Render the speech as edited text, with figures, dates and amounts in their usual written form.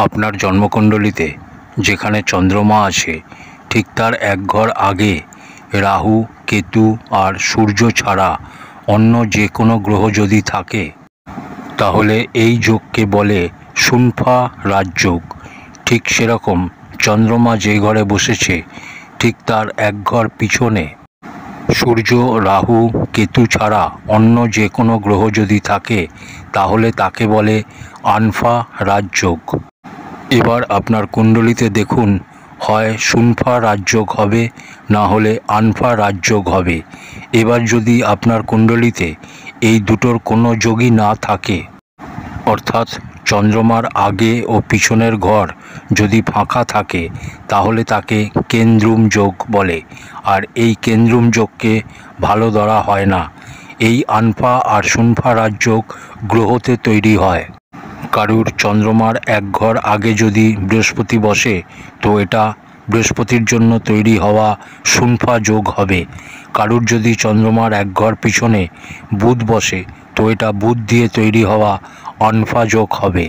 আপনার জন্মকুণ্ডলিতে যেখানে চন্দ্রমা আছে ঠিক তার এক ঘর আগে রাহু, কেতু আর সূর্য ছাড়া অন্য যে কোনো গ্রহ যদি থাকে তাহলে এই যোগকে বলে শুনফা রাজযোগ। ঠিক সেরকম চন্দ্রমা যে ঘরে বসেছে ঠিক তার এক ঘর পিছনে সূর্য, রাহু, কেতু ছাড়া অন্য যে কোনো গ্রহ যদি থাকে তাহলে তাকে বলে আনফা রাজযোগ। এবার আপনার কুণ্ডলিতে দেখুন, হয় শুনফা রাজযোগ হবে, না হলে আনফা রাজযোগ হবে। এবার যদি আপনার কুণ্ডলিতে এই দুটোর কোনো যোগই না থাকে, অর্থাৎ চন্দ্রমার আগে ও পিছনের ঘর যদি ফাঁকা থাকে তাহলে তাকে কেন্দ্রুম যোগ বলে। আর এই কেন্দ্রুম যোগকে ভালো ধরা হয় না। এই আনফা আর শুনফা রাজযোগ গ্রহতে তৈরি হয়। কারুর চন্দ্রমার এক ঘর আগে যদি বৃহস্পতি বসে তো এটা বৃহস্পতির জন্য তৈরি হওয়া শুনফা যোগ হবে। কারুর যদি চন্দ্রমার এক ঘর পিছনে বুধ বসে তো এটা বুধ দিয়ে তৈরি হওয়া আনফা যোগ হবে।